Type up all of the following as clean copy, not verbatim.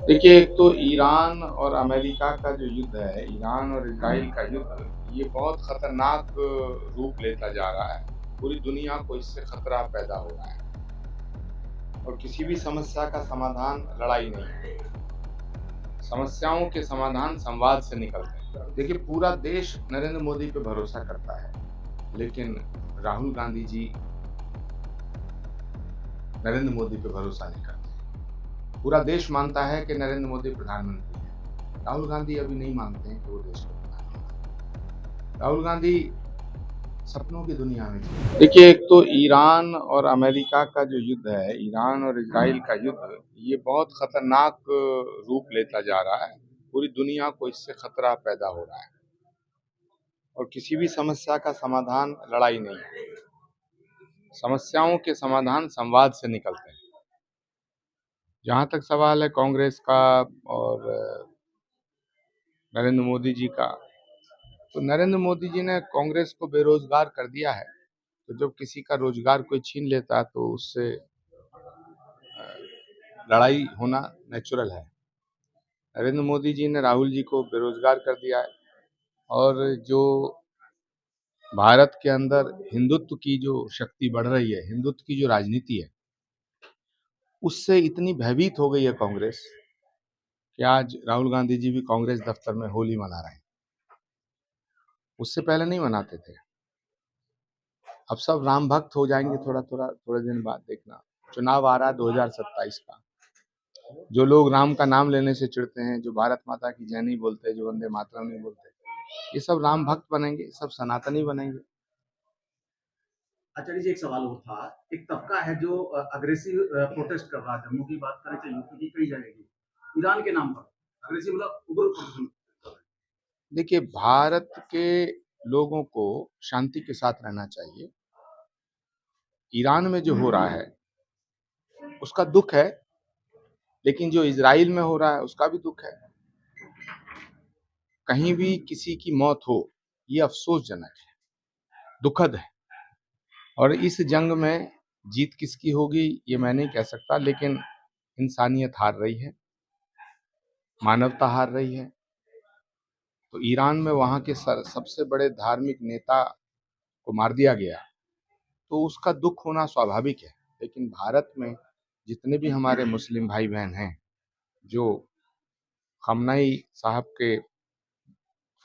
देखिए, एक तो ईरान और अमेरिका का जो युद्ध है, ईरान और इज़राइल का युद्ध, ये बहुत खतरनाक रूप लेता जा रहा है। पूरी दुनिया को इससे खतरा पैदा हो रहा है और किसी भी समस्या का समाधान लड़ाई नहीं है। समस्याओं के समाधान संवाद से निकलते हैं। देखिए, पूरा देश नरेंद्र मोदी पे भरोसा करता है, लेकिन राहुल गांधी जी नरेंद्र मोदी पे भरोसा नहीं करते। पूरा देश मानता है कि नरेंद्र मोदी प्रधानमंत्री हैं। राहुल गांधी अभी नहीं मानते हैं कि वो देश के प्रधानमंत्री हैं। राहुल गांधी सपनों की दुनिया में जी। देखिए, एक तो ईरान और अमेरिका का जो युद्ध है, ईरान और इज़राइल का युद्ध, ये बहुत खतरनाक रूप लेता जा रहा है। पूरी दुनिया को इससे खतरा पैदा हो रहा है और किसी भी समस्या का समाधान लड़ाई नहीं है। समस्याओं के समाधान संवाद से निकलते हैं। जहाँ तक सवाल है कांग्रेस का और नरेंद्र मोदी जी का, तो नरेंद्र मोदी जी ने कांग्रेस को बेरोजगार कर दिया है। तो जब किसी का रोजगार कोई छीन लेता है तो उससे लड़ाई होना नेचुरल है। नरेंद्र मोदी जी ने राहुल जी को बेरोजगार कर दिया है और जो भारत के अंदर हिंदुत्व की जो शक्ति बढ़ रही है, हिंदुत्व की जो राजनीति है, उससे इतनी भयभीत हो गई है कांग्रेस कि आज राहुल गांधी जी भी कांग्रेस दफ्तर में होली मना रहे हैं। उससे पहले नहीं मनाते थे। अब सब राम भक्त हो जाएंगे थोड़े दिन बाद, देखना। चुनाव आ रहा है 2027 का। जो लोग राम का नाम लेने से चिढ़ते हैं, जो भारत माता की जय नहीं बोलते, जो वंदे मातरम नहीं बोलते, ये सब राम भक्त बनेंगे, सब सनातनी बनेंगे। अच्छा जी, एक सवाल और था। एक तबका है जो अग्रेसिव प्रोटेस्ट कर रहा है। जम्मू की बात करें चाहे यूपी की कई जगह की, ईरान के नाम पर अग्रेसिव मतलब उग्र प्रदर्शन कर रहे हैं। देखिए, भारत के लोगों को शांति के साथ रहना चाहिए। ईरान में जो हो रहा है उसका दुख है, लेकिन जो इजराइल में हो रहा है उसका भी दुख है। कहीं भी किसी की मौत हो, ये अफसोसजनक है, दुखद है। और इस जंग में जीत किसकी होगी ये मैं नहीं कह सकता, लेकिन इंसानियत हार रही है, मानवता हार रही है। तो ईरान में वहाँ के सबसे बड़े धार्मिक नेता को मार दिया गया, तो उसका दुख होना स्वाभाविक है। लेकिन भारत में जितने भी हमारे मुस्लिम भाई बहन हैं, जो खमनाई साहब के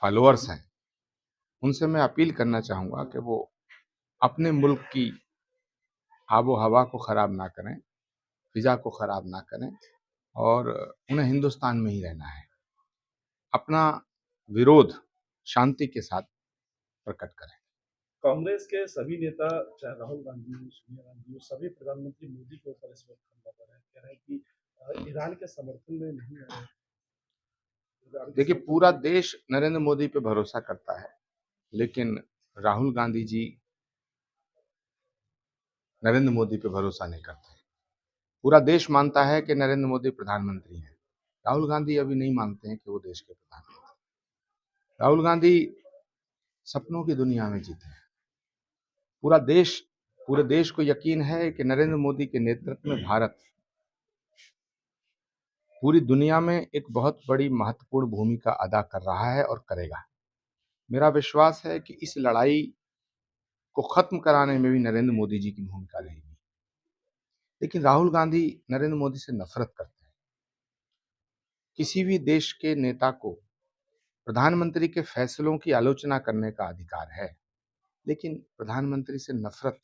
फॉलोअर्स हैं, उनसे मैं अपील करना चाहूँगा कि वो अपने मुल्क की आबो हवा को ख़राब ना करें, फिज़ा को ख़राब ना करें और उन्हें हिंदुस्तान में ही रहना है। अपना विरोध शांति के साथ प्रकट करें। कांग्रेस के सभी नेता, चाहे राहुल गांधी हो, सोनिया गांधी हो, सभी प्रधानमंत्री मोदी के ऊपर इस वक्त हमला कर रहे हैं। कह रहे हैं कि ईरान के समर्थन में नहीं आ रहे। ईरान के देखिए, समर्थन पूरा में देश नरेंद्र मोदी पे भरोसा करता है, लेकिन राहुल गांधी जी नरेंद्र मोदी पे भरोसा नहीं करते। पूरा देश मानता है कि नरेंद्र मोदी प्रधानमंत्री हैं। राहुल गांधी अभी नहीं मानते हैं कि वो देश के प्रधानमंत्री हैं। राहुल गांधी सपनों की दुनिया में जीते हैं। पूरा देश पूरे देश को यकीन है कि नरेंद्र मोदी के नेतृत्व में भारत पूरी दुनिया में एक बहुत बड़ी महत्वपूर्ण भूमिका अदा कर रहा है और करेगा। मेरा विश्वास है कि इस लड़ाई को खत्म कराने में भी नरेंद्र मोदी जी की भूमिका रहेगी। लेकिन राहुल गांधी नरेंद्र मोदी से नफरत करते हैं। किसी भी देश के नेता को प्रधानमंत्री के फैसलों की आलोचना करने का अधिकार है, लेकिन प्रधानमंत्री से नफरत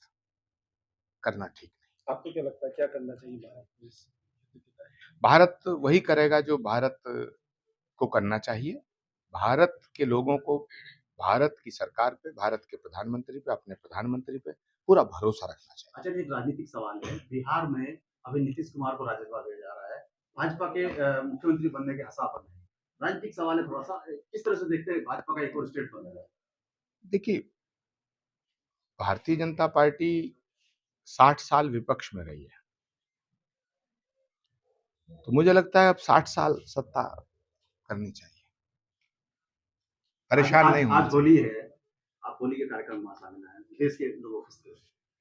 करना ठीक नहीं। आपको क्या लगता है क्या करना चाहिए भारत को इस युद्ध के टाइम? भारत वही करेगा जो भारत को करना चाहिए। भारत के लोगों को भारत की सरकार पे, भारत के प्रधानमंत्री पे, अपने प्रधानमंत्री पे पूरा भरोसा रखना चाहिए। अच्छा जी, एक राजनीतिक सवाल है। बिहार में अभी नीतीश कुमार को राज्यसभा भेजा जा रहा है। भाजपा के मुख्यमंत्री बनने के हसापन है। राजनीतिक सवाल है थोड़ा सा, किस तरह से देखते हैं भाजपा का एक और स्टेट बनेगा? देखिए, भारतीय जनता पार्टी 60 साल विपक्ष में रही है, तो मुझे लगता है अब 60 साल सत्ता करनी चाहिए, आज परेशान आज नहीं होना आज चाहिए। होली है। आप होली के कार्यक्रम में शामिल हैं, देश के लोगों के।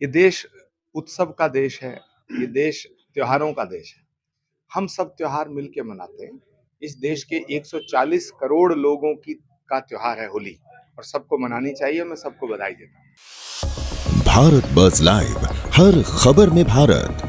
ये देश उत्सव का देश है, ये देश त्योहारों का देश है। हम सब त्योहार मिलके मनाते हैं। इस देश के 140 करोड़ लोगों का त्योहार है होली, और सबको मनानी चाहिए। मैं सबको बधाई देता हूँ। भारत बज़ लाइव, हर खबर में भारत।